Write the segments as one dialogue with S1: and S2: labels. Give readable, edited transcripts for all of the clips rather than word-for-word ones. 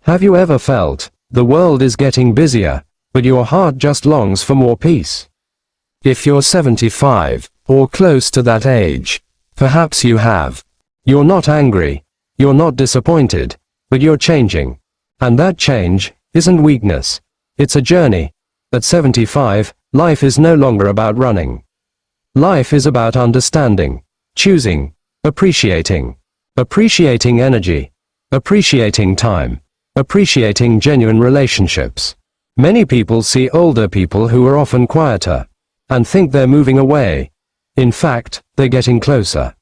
S1: Have you ever felt, the world is getting busier, but your heart just longs for more peace? If you're 75, or close to that age, perhaps you have. You're not angry, you're not disappointed, but you're changing. And that change isn't weakness. It's a journey. At 75, life is no longer about running. Life is about understanding, choosing, appreciating. Appreciating energy. Appreciating time. Appreciating genuine relationships. Many people see older people who are often quieter, and think they're moving away. In fact, they're getting closer.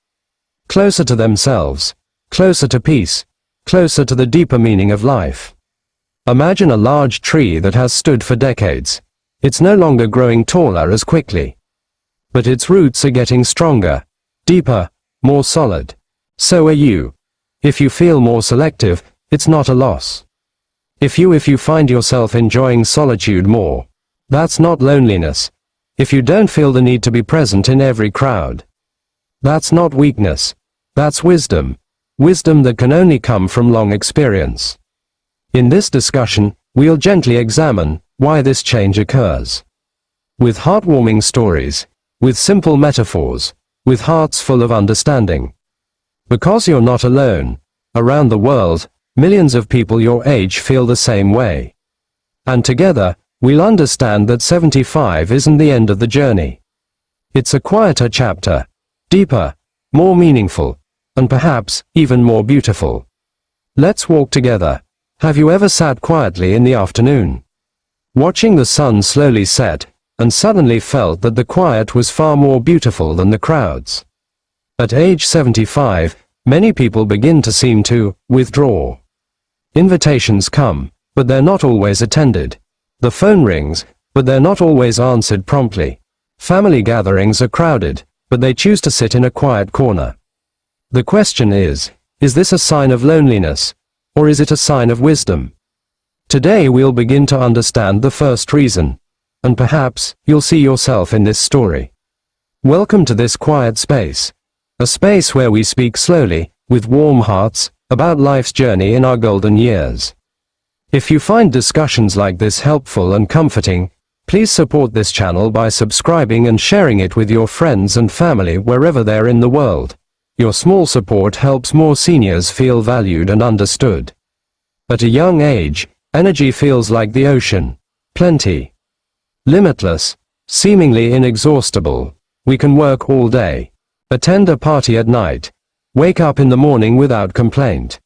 S1: Closer to themselves. Closer to peace. Closer to the deeper meaning of life. Imagine a large tree that has stood for decades. It's no longer growing taller as quickly. But its roots are getting stronger, deeper, more solid. So are you. If you feel more selective, it's not a loss. If you find yourself enjoying solitude more, that's not loneliness. If you don't feel the need to be present in every crowd, that's not weakness. That's wisdom. Wisdom that can only come from long experience. In this discussion, we'll gently examine why this change occurs. With heartwarming stories, with simple metaphors, with hearts full of understanding. Because you're not alone. Around the world, millions of people your age feel the same way. And together, we'll understand that 75 isn't the end of the journey. It's a quieter chapter, deeper, more meaningful, and perhaps even more beautiful. Let's walk together. Have you ever sat quietly in the afternoon, watching the sun slowly set, and suddenly felt that the quiet was far more beautiful than the crowds? At age 75, many people begin to seem to withdraw. Invitations come, but they're not always attended. The phone rings, but they're not always answered promptly. Family gatherings are crowded, but they choose to sit in a quiet corner. The question is this a sign of loneliness, or is it a sign of wisdom? Today we'll begin to understand the first reason, and perhaps you'll see yourself in this story. Welcome to this quiet space. A space where we speak slowly, with warm hearts, about life's journey in our golden years. If you find discussions like this helpful and comforting, please support this channel by subscribing and sharing it with your friends and family wherever they're in the world. Your small support helps more seniors feel valued and understood. At a young age, energy feels like the ocean. Plenty. Limitless. Seemingly inexhaustible. We can work all day. Attend a party at night. Wake up in the morning without complaint.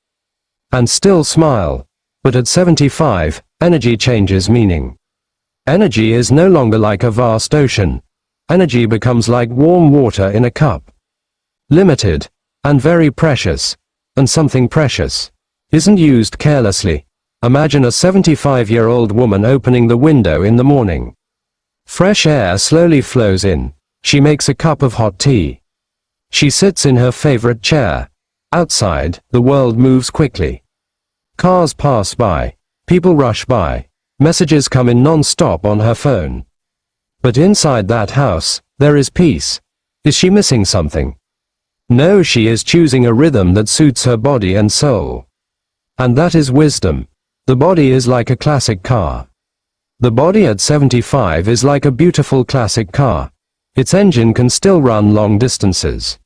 S1: And still smile. But at 75, energy changes meaning. Energy is no longer like a vast ocean. Energy becomes like warm water in a cup. Limited, and very precious, and something precious isn't used carelessly. Imagine a 75-year-old woman opening the window in the morning. Fresh air slowly flows in. She makes a cup of hot tea. She sits in her favorite chair. Outside, the world moves quickly. Cars pass by. People rush by. Messages come in non-stop on her phone. But inside that house, there is peace. Is she missing something? No, she is choosing a rhythm that suits her body and soul. And that is wisdom. The body is like a classic car. The body at 75 is like a beautiful classic car. Its engine can still run long distances.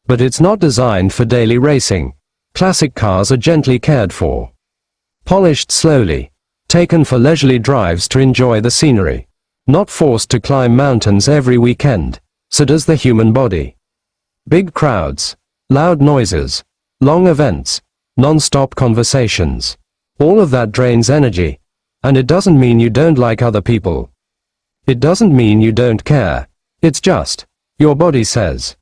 S1: But it's not designed for daily racing. Classic cars are gently cared for. Polished slowly. Taken for leisurely drives to enjoy the scenery. Not forced to climb mountains every weekend. So does the human body. Big crowds, loud noises, long events, non-stop conversations. All of that drains energy. And it doesn't mean you don't like other people. It doesn't mean you don't care. It's just, your body says,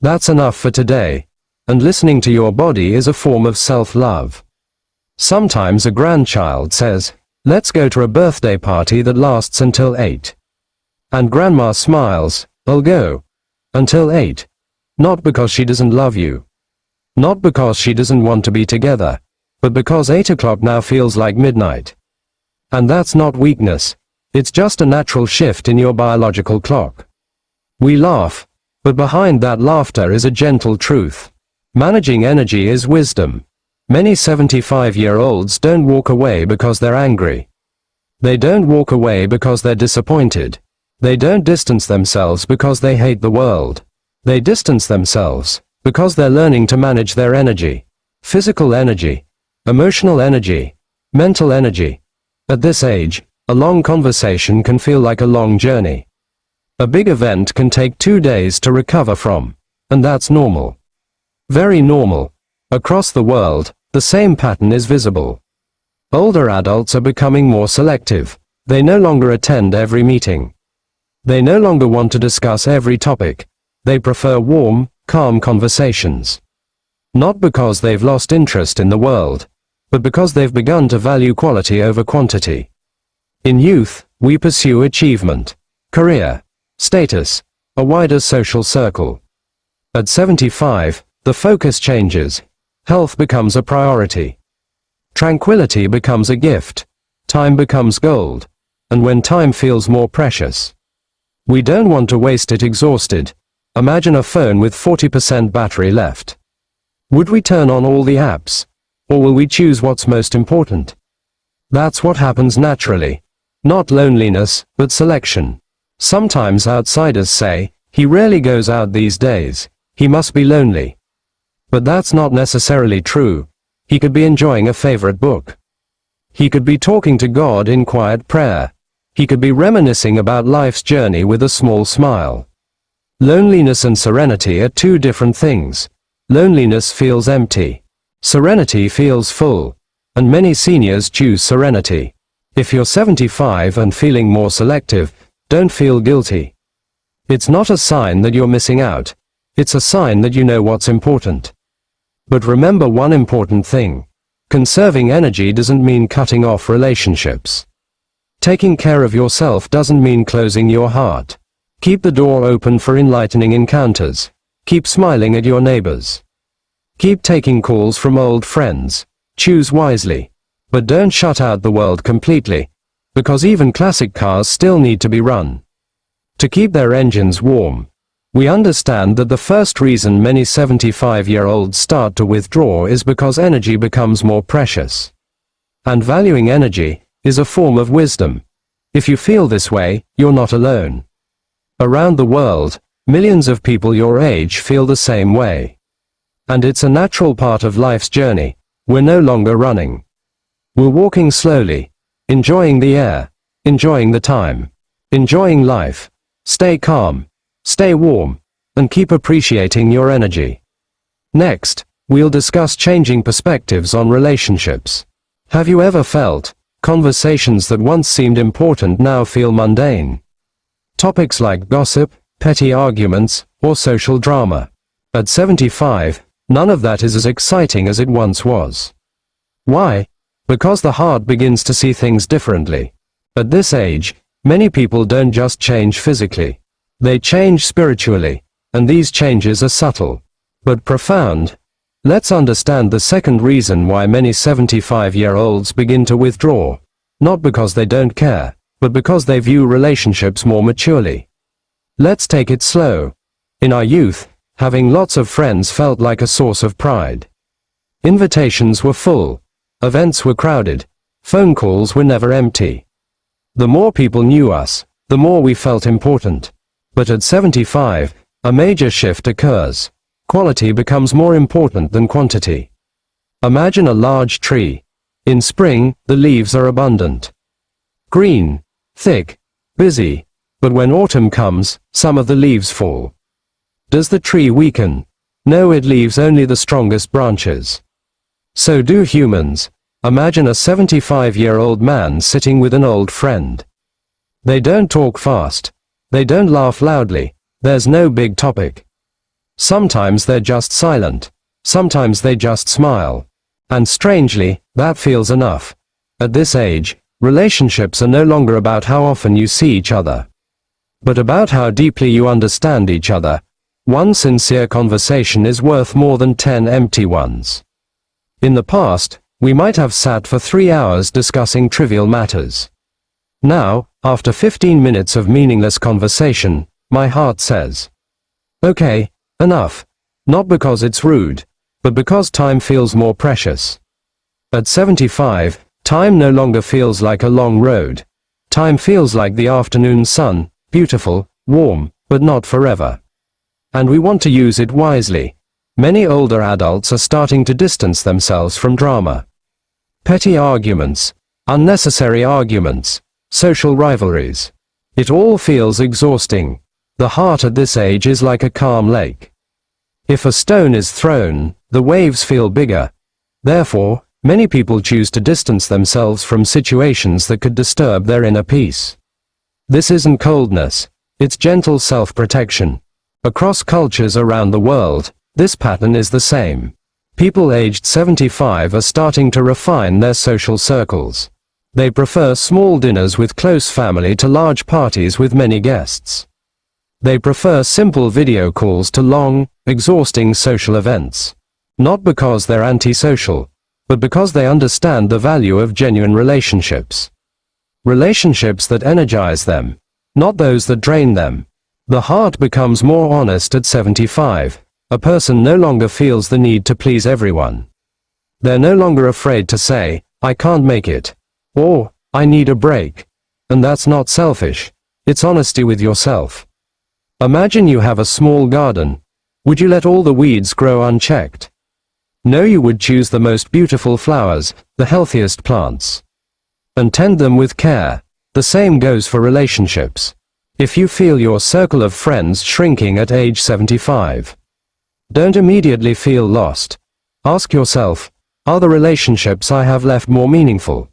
S1: that's enough for today. And listening to your body is a form of self-love. Sometimes a grandchild says, let's go to a birthday party that lasts until 8. And grandma smiles, I'll go. Until 8. Not because she doesn't love you. Not because she doesn't want to be together. But because 8 o'clock now feels like midnight. And that's not weakness. It's just a natural shift in your biological clock. We laugh. But behind that laughter is a gentle truth. Managing energy is wisdom. Many 75-year-olds don't walk away because they're angry. They don't walk away because they're disappointed. They don't distance themselves because they hate the world. They distance themselves because they're learning to manage their energy. Physical energy, emotional energy, mental energy. At this age, a long conversation can feel like a long journey. A big event can take 2 days to recover from, and that's normal. Very normal. Across the world, the same pattern is visible. Older adults are becoming more selective. They no longer attend every meeting. They no longer want to discuss every topic. They prefer warm, calm conversations. Not because they've lost interest in the world, but because they've begun to value quality over quantity. In youth, we pursue achievement, career, status, a wider social circle. At 75, the focus changes. Health becomes a priority. Tranquility becomes a gift. Time becomes gold. And when time feels more precious, we don't want to waste it exhausted. Imagine a phone with 40% battery left. Would we turn on all the apps? Or will we choose what's most important? That's what happens naturally. Not loneliness, but selection. Sometimes outsiders say, he rarely goes out these days. He must be lonely. But that's not necessarily true. He could be enjoying a favorite book. He could be talking to God in quiet prayer. He could be reminiscing about life's journey with a small smile. Loneliness and serenity are two different things. Loneliness feels empty. Serenity feels full. And many seniors choose serenity. If you're 75 and feeling more selective, don't feel guilty. It's not a sign that you're missing out. It's a sign that you know what's important. But remember one important thing. Conserving energy doesn't mean cutting off relationships. Taking care of yourself doesn't mean closing your heart. Keep the door open for enlightening encounters. Keep smiling at your neighbors. Keep taking calls from old friends. Choose wisely. But don't shut out the world completely. Because even classic cars still need to be run. To keep their engines warm. We understand that the first reason many 75-year-olds start to withdraw is because energy becomes more precious. And valuing energy is a form of wisdom. If you feel this way, you're not alone. Around the world, millions of people your age feel the same way. And it's a natural part of life's journey. We're no longer running. We're walking slowly, enjoying the air, enjoying the time, enjoying life. Stay calm, stay warm, and keep appreciating your energy. Next, we'll discuss changing perspectives on relationships. Have you ever felt conversations that once seemed important now feel mundane? Topics like gossip, petty arguments, or social drama. At 75, none of that is as exciting as it once was. Why? Because the heart begins to see things differently. At this age, many people don't just change physically. They change spiritually, and these changes are subtle, but profound. Let's understand the second reason why many 75-year-olds begin to withdraw. Not because they don't care, but because they view relationships more maturely. Let's take it slow. In our youth, having lots of friends felt like a source of pride. Invitations were full. Events were crowded. Phone calls were never empty. The more people knew us, the more we felt important. But at 75, a major shift occurs. Quality becomes more important than quantity. Imagine a large tree. In spring, the leaves are abundant. Green, thick, busy. But when autumn comes, some of the leaves fall. Does the tree weaken? No, it leaves only the strongest branches. So do humans. Imagine a 75-year-old man sitting with an old friend. They don't talk fast. They don't laugh loudly. There's no big topic. Sometimes they're just silent. Sometimes they just smile. And strangely, that feels enough. At this age, relationships are no longer about how often you see each other, but about how deeply you understand each other. One sincere conversation is worth more than 10 empty ones. In the past, we might have sat for 3 hours discussing trivial matters. Now, after 15 minutes of meaningless conversation, my heart says, okay, enough. Not because it's rude, but because time feels more precious. At 75, time no longer feels like a long road. Time feels like the afternoon sun, beautiful, warm, but not forever. And we want to use it wisely. Many older adults are starting to distance themselves from drama. Petty arguments, unnecessary arguments, social rivalries. It all feels exhausting. The heart at this age is like a calm lake. If a stone is thrown, the waves feel bigger. Therefore, many people choose to distance themselves from situations that could disturb their inner peace. This isn't coldness, it's gentle self-protection. Across cultures around the world, this pattern is the same. People aged 75 are starting to refine their social circles. They prefer small dinners with close family to large parties with many guests. They prefer simple video calls to long, exhausting social events. Not because they're antisocial, but because they understand the value of genuine relationships. Relationships that energize them, not those that drain them. The heart becomes more honest at 75. A person no longer feels the need to please everyone. They're no longer afraid to say, "I can't make it," or "I need a break." And that's not selfish. It's honesty with yourself. Imagine you have a small garden. Would you let all the weeds grow unchecked? No, you would choose the most beautiful flowers, the healthiest plants, and tend them with care. The same goes for relationships. If you feel your circle of friends shrinking at age 75, don't immediately feel lost. Ask yourself, are the relationships I have left more meaningful?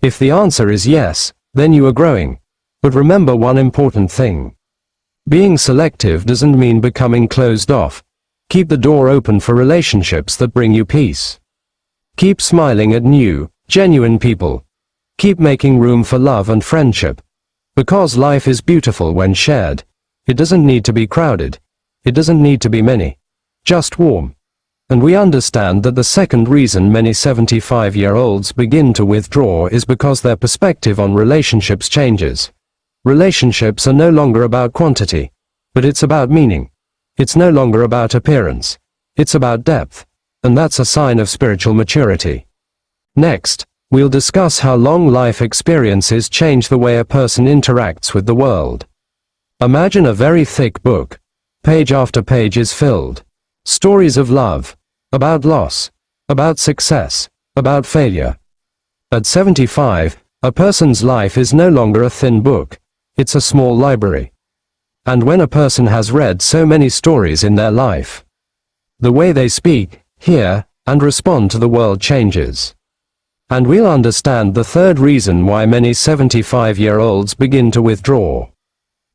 S1: If the answer is yes, then you are growing. But remember one important thing. Being selective doesn't mean becoming closed off. Keep the door open for relationships that bring you peace. Keep smiling at new, genuine people. Keep making room for love and friendship. Because life is beautiful when shared. It doesn't need to be crowded. It doesn't need to be many. Just warm. And we understand that the second reason many 75-year-olds begin to withdraw is because their perspective on relationships changes. Relationships are no longer about quantity, but it's about meaning. It's no longer about appearance. It's about depth. And that's a sign of spiritual maturity. Next, we'll discuss how long life experiences change the way a person interacts with the world. Imagine a very thick book. Page after page is filled. Stories of love, about loss, about success, about failure. At 75, a person's life is no longer a thin book. It's a small library. And when a person has read so many stories in their life, the way they speak, hear, and respond to the world changes. And we'll understand the third reason why many 75-year-olds begin to withdraw.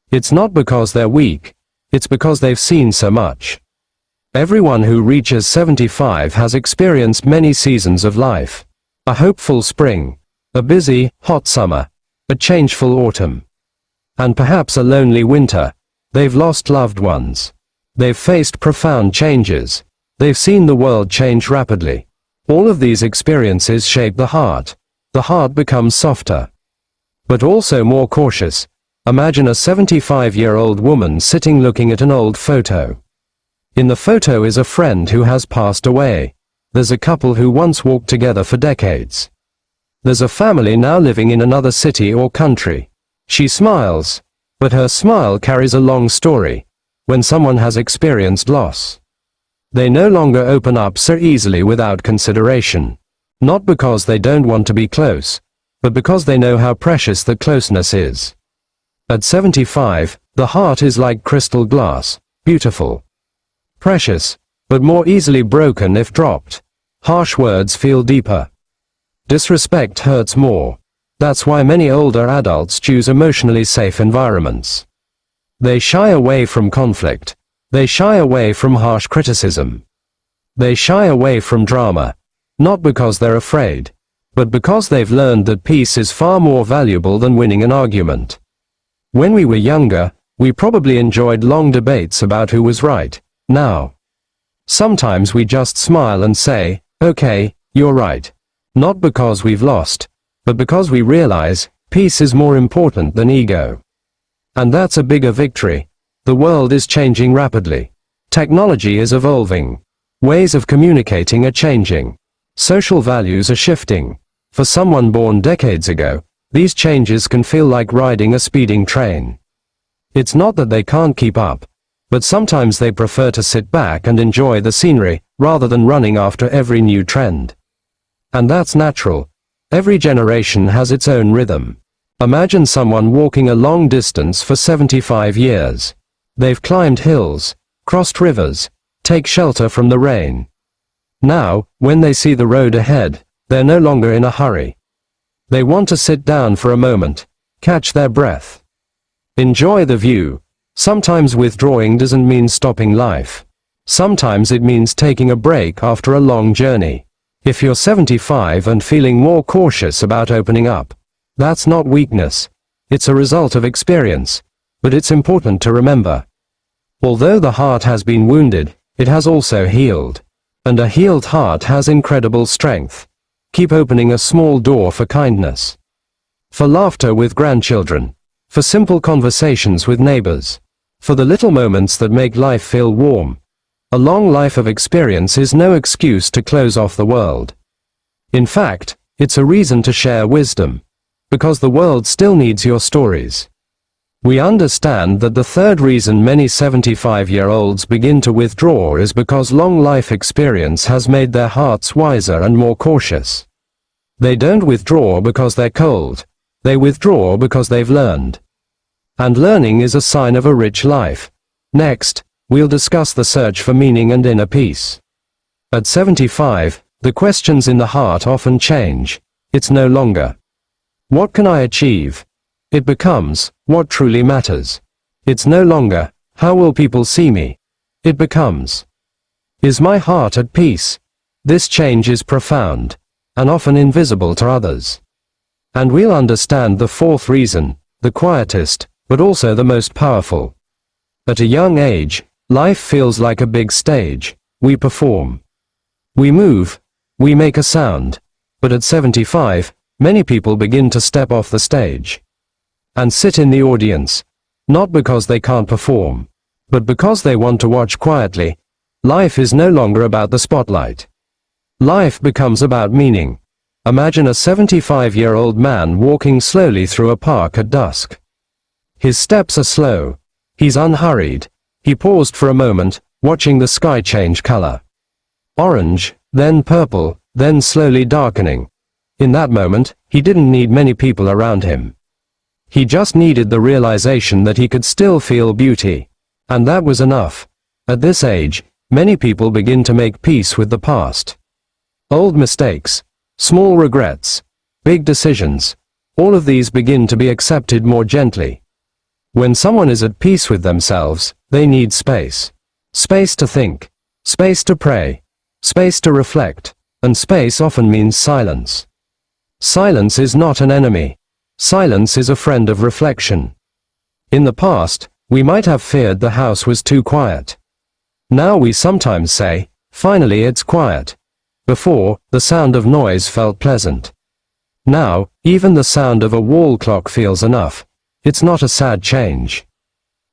S1: It's not because they're weak, it's because they've seen so much. Everyone who reaches 75 has experienced many seasons of life. A hopeful spring, a busy, hot summer, a changeful autumn, and perhaps a lonely winter. They've lost loved ones. They've faced profound changes. They've seen the world change rapidly. All of these experiences shape the heart. The heart becomes softer, but also more cautious. Imagine a 75-year-old woman sitting looking at an old photo. In the photo is a friend who has passed away. There's a couple who once walked together for decades. There's a family now living in another city or country. She smiles, but her smile carries a long story. When someone has experienced loss, they no longer open up so easily without consideration. Not because they don't want to be close, but because they know how precious the closeness is. At 75, the heart is like crystal glass, beautiful, precious, but more easily broken if dropped. Harsh words feel deeper. Disrespect hurts more. That's why many older adults choose emotionally safe environments. They shy away from conflict. They shy away from harsh criticism. They shy away from drama. Not because they're afraid, but because they've learned that peace is far more valuable than winning an argument. When we were younger, we probably enjoyed long debates about who was right. Now, sometimes we just smile and say, "Okay, you're right." Not because we've lost, but because we realize, peace is more important than ego. And that's a bigger victory. The world is changing rapidly. Technology is evolving. Ways of communicating are changing. Social values are shifting. For someone born decades ago, these changes can feel like riding a speeding train. It's not that they can't keep up, but sometimes they prefer to sit back and enjoy the scenery, rather than running after every new trend. And that's natural. Every generation has its own rhythm. Imagine someone walking a long distance for 75 years. They've climbed hills, crossed rivers, take shelter from the rain. Now, when they see the road ahead, they're no longer in a hurry. They want to sit down for a moment, catch their breath, enjoy the view. Sometimes withdrawing doesn't mean stopping life. Sometimes it means taking a break after a long journey. If you're 75 and feeling more cautious about opening up, that's not weakness. It's a result of experience. But it's important to remember. Although the heart has been wounded, it has also healed. And a healed heart has incredible strength. Keep opening a small door for kindness, for laughter with grandchildren, for simple conversations with neighbors, for the little moments that make life feel warm. A long life of experience is no excuse to close off the world. In fact, it's a reason to share wisdom, because the world still needs your stories. We understand that the third reason many 75-year-olds begin to withdraw is because long life experience has made their hearts wiser and more cautious. They don't withdraw because they're cold. They withdraw because they've learned. And learning is a sign of a rich life. Next, we'll discuss the search for meaning and inner peace. At 75, the questions in the heart often change. It's no longer, what can I achieve? It becomes, what truly matters? It's no longer, how will people see me? It becomes, is my heart at peace? This change is profound, and often invisible to others. And we'll understand the fourth reason, the quietest, but also the most powerful. At a young age, life feels like a big stage. We perform. We move. We make a sound. But at 75, many people begin to step off the stage and sit in the audience, not because they can't perform, but because they want to watch quietly. Life is no longer about the spotlight. Life becomes about meaning. Imagine a 75-year-old man walking slowly through a park at dusk. His steps are slow. He's unhurried. He paused for a moment, watching the sky change color. Orange, then purple, then slowly darkening. In that moment, he didn't need many people around him. He just needed the realization that he could still feel beauty. And that was enough. At this age, many people begin to make peace with the past. Old mistakes, small regrets, big decisions, all of these begin to be accepted more gently. When someone is at peace with themselves, they need space. Space to think, space to pray, space to reflect, and space often means silence. Silence is not an enemy. Silence is a friend of reflection. In the past, we might have feared the house was too quiet. Now we sometimes say, finally it's quiet. Before, the sound of noise felt pleasant. Now, even the sound of a wall clock feels enough. It's not a sad change.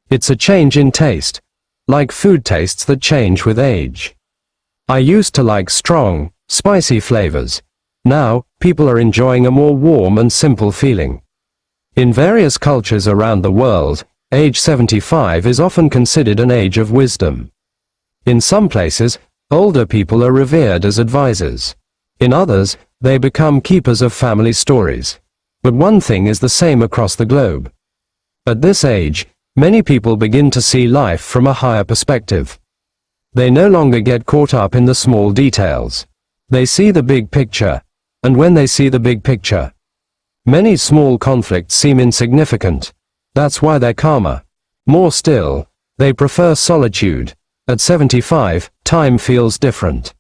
S1: It's a change in taste, like food tastes that change with age. I used to like strong, spicy flavors. Now, people are enjoying a more warm and simple feeling. In various cultures around the world, age 75 is often considered an age of wisdom. In some places, older people are revered as advisors. In others, they become keepers of family stories. But one thing is the same across the globe. At this age, many people begin to see life from a higher perspective. They no longer get caught up in the small details. They see the big picture. And when they see the big picture, many small conflicts seem insignificant. That's why they're calmer. More still, they prefer solitude. At 75, time feels different.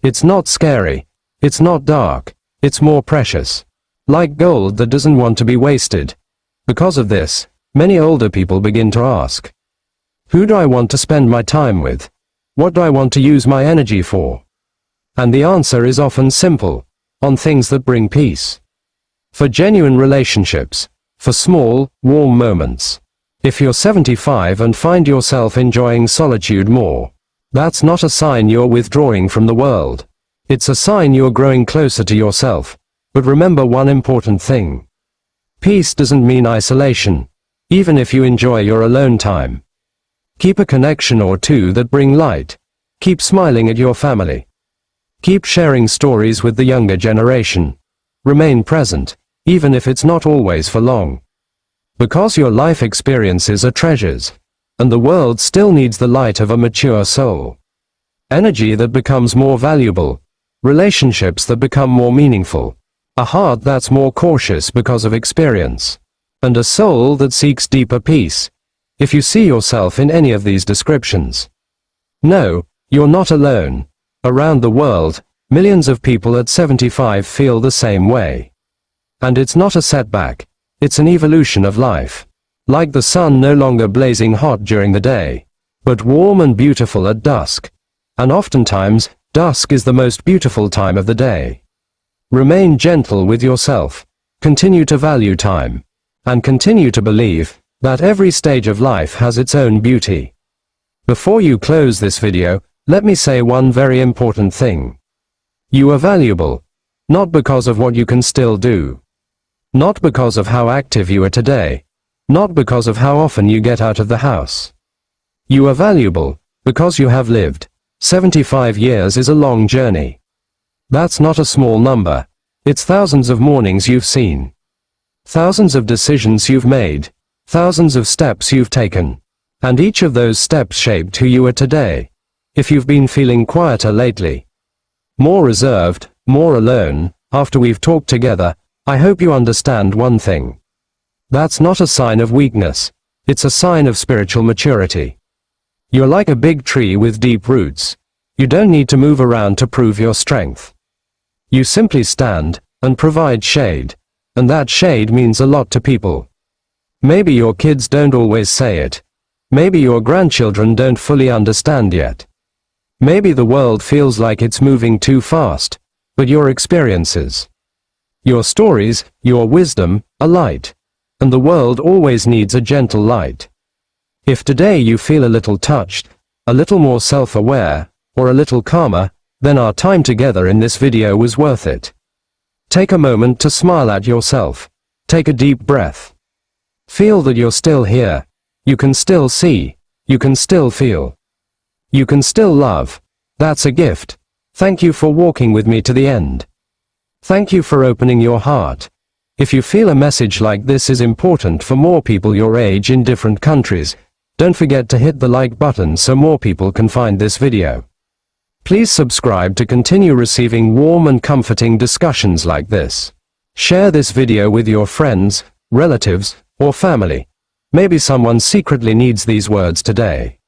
S1: It's not scary. It's not dark. It's more precious. Like gold that doesn't want to be wasted. Because of this, many older people begin to ask, who do I want to spend my time with? What do I want to use my energy for? And the answer is often simple. On things that bring peace. For genuine relationships. For small, warm moments. If you're 75 and find yourself enjoying solitude more, that's not a sign you're withdrawing from the world. It's a sign you're growing closer to yourself. But remember one important thing. Peace doesn't mean isolation, even if you enjoy your alone time. Keep a connection or two that bring light. Keep smiling at your family. Keep sharing stories with the younger generation. Remain present, even if it's not always for long. Because your life experiences are treasures, and the world still needs the light of a mature soul. Energy that becomes more valuable, relationships that become more meaningful, a heart that's more cautious because of experience, and a soul that seeks deeper peace. If you see yourself in any of these descriptions, no, you're not alone. Around the world, millions of people at 75 feel the same way. And it's not a setback, it's an evolution of life. Like the sun no longer blazing hot during the day, but warm and beautiful at dusk. And oftentimes, dusk is the most beautiful time of the day. Remain gentle with yourself, continue to value time, and continue to believe that every stage of life has its own beauty. Before you close this video, let me say one very important thing. You are valuable, not because of what you can still do, not because of how active you are today, not because of how often you get out of the house. You are valuable because you have lived. 75 years is a long journey. That's not a small number. It's thousands of mornings you've seen, thousands of decisions you've made, thousands of steps you've taken, and each of those steps shaped who you are today. If you've been feeling quieter lately, more reserved, more alone, after we've talked together, I hope you understand one thing. That's not a sign of weakness, it's a sign of spiritual maturity. You're like a big tree with deep roots. You don't need to move around to prove your strength. You simply stand and provide shade, and that shade means a lot to people. Maybe your kids don't always say it. Maybe your grandchildren don't fully understand yet. Maybe the world feels like it's moving too fast, but your experiences, your stories, your wisdom, are light, and the world always needs a gentle light. If today you feel a little touched, a little more self-aware, or a little calmer, then our time together in this video was worth it. Take a moment to smile at yourself. Take a deep breath. Feel that you're still here. You can still see. You can still feel. You can still love. That's a gift. Thank you for walking with me to the end. Thank you for opening your heart. If you feel a message like this is important for more people your age in different countries, don't forget to hit the like button so more people can find this video. Please subscribe to continue receiving warm and comforting discussions like this. Share this video with your friends, relatives, or family. Maybe someone secretly needs these words today.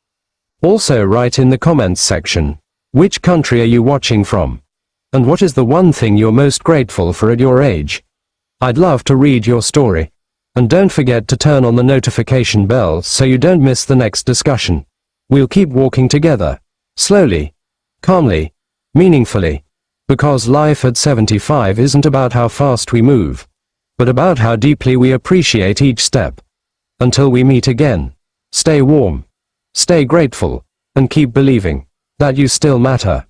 S1: Also write in the comments section, which country are you watching from? And what is the one thing you're most grateful for at your age? I'd love to read your story. And don't forget to turn on the notification bell so you don't miss the next discussion. We'll keep walking together, slowly, calmly, meaningfully, because life at 75 isn't about how fast we move, but about how deeply we appreciate each step. Until we meet again, stay warm, stay grateful, and keep believing that you still matter.